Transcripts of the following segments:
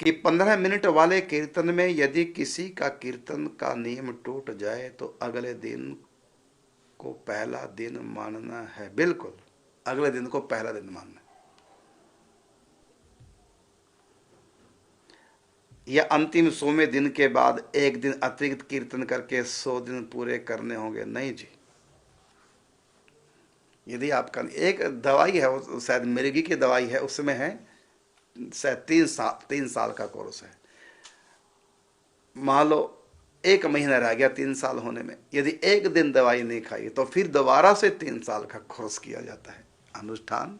कि 15 मिनट वाले कीर्तन में यदि किसी का कीर्तन का नियम टूट जाए तो अगले दिन को पहला दिन मानना है। बिल्कुल, अगले दिन को पहला दिन मानना है। या अंतिम 100वें दिन के बाद एक दिन अतिरिक्त कीर्तन करके 100 दिन पूरे करने होंगे। नहीं जी, यदि आपका एक दवाई है, वो शायद मिर्गी की दवाई है, उसमें है शायद 3 साल का कोर्स है। मान लो 1 महीना रह गया 3 साल होने में, यदि एक दिन दवाई नहीं खाई तो फिर दोबारा से 3 साल का कोर्स किया जाता है। अनुष्ठान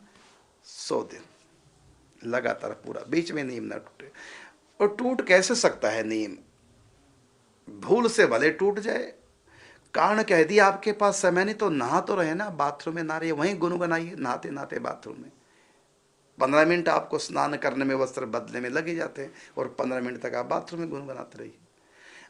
100 दिन लगातार पूरा, बीच में नियम ना टूटे। और टूट कैसे सकता है नियम? भूल से भले टूट जाए, कारण कह दिया आपके पास समय नहीं तो नहा तो रहे ना, बाथरूम में ना रहे, वहीं गुनगुनाइए नहाते नहाते बाथरूम में। 15 मिनट आपको स्नान करने में, वस्त्र बदलने में लगे जाते हैं, और 15 मिनट तक आप बाथरूम में गुनगुनाते रहिए।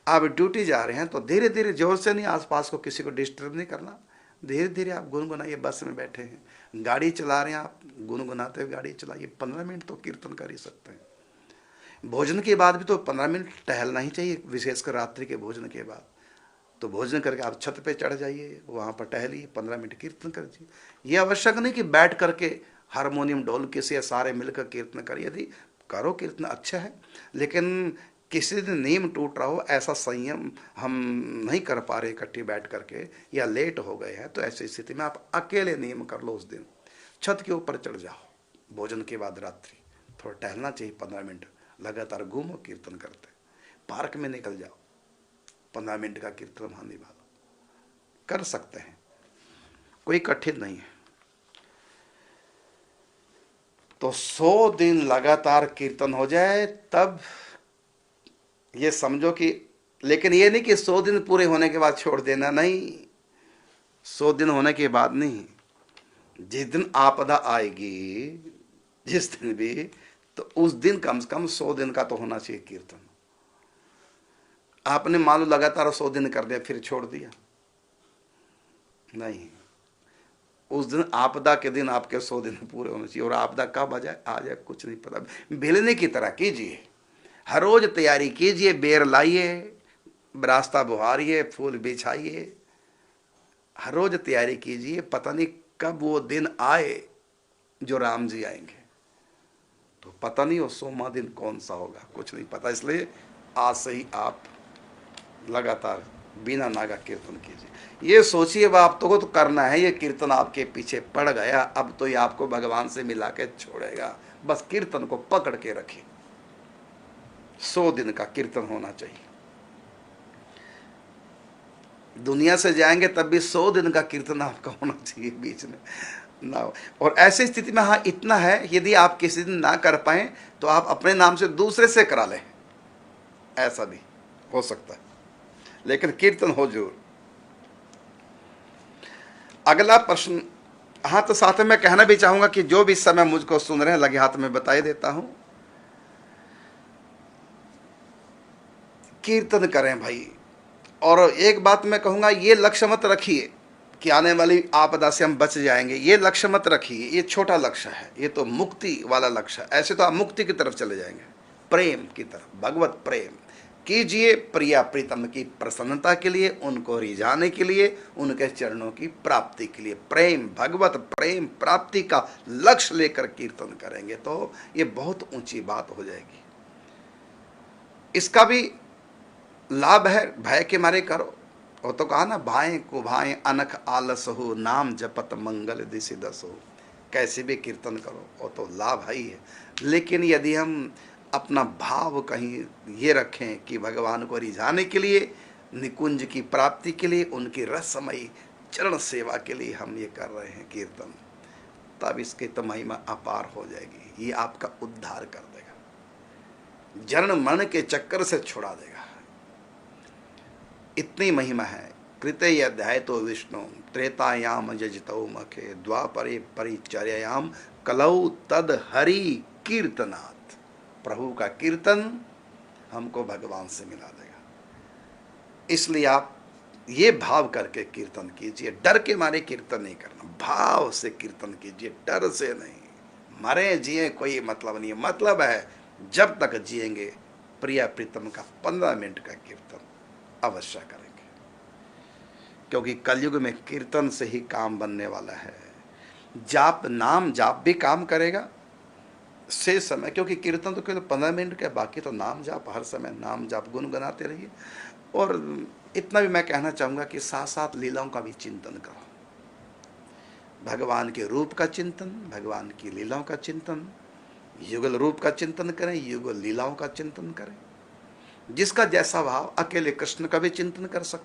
आप ड्यूटी जा रहे हैं तो धीरे धीरे, जोर से नहीं, आसपास को किसी को डिस्टर्ब नहीं करना, धीरे धीरे आप गुनगुनाइए। बस में बैठे हैं, गाड़ी चला रहे हैं, आप गुनगुनाते हुए गाड़ी चलाइए। 15 मिनट तो कीर्तन कर ही सकते हैं। भोजन के बाद भी तो 15 मिनट टहलना ही चाहिए, विशेषकर रात्रि के भोजन के बाद। तो भोजन करके आप छत पे चढ़ जाइए, वहाँ पर टहलिए, 15 मिनट कीर्तन करिए। ये आवश्यक नहीं कि बैठ करके हारमोनियम ढोल किसी या सारे मिलकर कीर्तन करिए। यदि करो कीर्तन अच्छा है, लेकिन किसी दिन नियम टूट रहा हो, ऐसा संयम हम नहीं कर पा रहे इकट्ठे बैठ करके, या लेट हो गए हैं, तो ऐसी स्थिति में आप अकेले नियम कर लो। उस दिन छत के ऊपर चढ़ जाओ, भोजन के बाद रात्रि थोड़ा टहलना चाहिए, 15 मिनट लगातार घूमो कीर्तन करते। पार्क में निकल जाओ, 15 मिनट का कीर्तन वहाँ निभा लो, कर सकते हैं, कोई कठिन नहीं है। तो 100 दिन लगातार कीर्तन हो जाए तब ये समझो कि, लेकिन ये नहीं कि 100 दिन पूरे होने के बाद छोड़ देना, नहीं। 100 दिन होने के बाद नहीं, जिस दिन आपदा आएगी, जिस दिन भी, तो उस दिन कम से कम 100 दिन का तो होना चाहिए कीर्तन। आपने मान लो लगातार 100 दिन कर दिया फिर छोड़ दिया, नहीं। उस दिन आपदा के दिन आपके 100 दिन पूरे होने चाहिए। और आपदा कब आ जाए कुछ नहीं पता। बेलने की तरह कीजिए, हर रोज तैयारी कीजिए, बेर लाइए, रास्ता बुहारिए, फूल बिछाइए, हर रोज तैयारी कीजिए। पता नहीं कब वो दिन आए जो राम जी आएंगे, तो पता नहीं वो 100वां दिन कौन सा होगा, कुछ नहीं पता। इसलिए आज से ही आप लगातार बिना नागा कीर्तन कीजिए। ये सोचिए अब आप तो करना है, ये कीर्तन आपके पीछे पड़ गया, अब तो ये आपको भगवान से मिला के छोड़ेगा। बस कीर्तन को पकड़ के रखिए। 100 दिन का कीर्तन होना चाहिए। दुनिया से जाएंगे तब भी 100 दिन का कीर्तन आपका होना चाहिए, बीच में ना हो। और ऐसी स्थिति में हाँ इतना है, यदि आप किसी दिन ना कर पाए तो आप अपने नाम से दूसरे से करा लें, ऐसा भी हो सकता है, लेकिन कीर्तन हो जरूर। अगला प्रश्न, हाँ, तो साथ में मैं कहना भी चाहूंगा कि जो भी इस समय मुझको सुन रहे हैं, लगे हाथ में बता देता हूं, कीर्तन करें भाई। और एक बात मैं कहूंगा, ये लक्ष्य मत रखिए कि आने वाली आपदा से हम बच जाएंगे, ये लक्ष्य मत रखिए, ये छोटा लक्ष्य है, ये तो मुक्ति वाला लक्ष्य है। ऐसे तो आप मुक्ति की तरफ चले जाएंगे, प्रेम की तरफ। भगवत प्रेम कीजिए, प्रिया प्रीतम की प्रसन्नता के लिए, उनको रिझाने के लिए, उनके चरणों की प्राप्ति के लिए। प्रेम, भगवत प्रेम प्राप्ति का लक्ष्य लेकर कीर्तन करेंगे तो ये बहुत ऊंची बात हो जाएगी। इसका भी लाभ है, भय के मारे करो। वो तो कहा ना, भाएं कुभाएं अनख आलस हो, नाम जपत मंगल दिशि दस हो। कैसे भी कीर्तन करो, वो तो लाभ है ही है। लेकिन यदि हम अपना भाव कहीं ये रखें कि भगवान को रिझाने के लिए, निकुंज की प्राप्ति के लिए, उनकी रसमयी चरण सेवा के लिए हम ये कर रहे हैं कीर्तन, तब इसकी तो महिमा अपार हो जाएगी। ये आपका उद्धार कर देगा, जन्म मरण के चक्कर से छुड़ा देगा। इतनी महिमा है। कृते अध्याय तो विष्णु त्रेतायाम जजतौ मखे, द्वापरे परिचर्यायाम कलौ तद हरि कीर्तनात्। प्रभु का कीर्तन हमको भगवान से मिला देगा। इसलिए आप ये भाव करके कीर्तन कीजिए, डर के मारे कीर्तन नहीं करना, भाव से कीर्तन कीजिए, डर से नहीं। मरे जिए कोई मतलब नहीं है, मतलब है जब तक जिएंगे प्रिया प्रीतम का 15 मिनट का कीर्तन अवश्य करेंगे, क्योंकि कलयुग में कीर्तन से ही काम बनने वाला है। जाप, नाम जाप भी काम करेगा से समय, क्योंकि कीर्तन तो केवल 15 मिनट का, बाकी तो नाम जाप, हर समय नाम जाप गुनगुनाते रहिए। और इतना भी मैं कहना चाहूँगा कि साथ साथ लीलाओं का भी चिंतन करो, भगवान के रूप का चिंतन, भगवान की लीलाओं का चिंतन, युगल रूप का चिंतन करें, युगल लीलाओं का चिंतन करें। जिसका जैसा भाव, अकेले कृष्ण का भी चिंतन कर सकते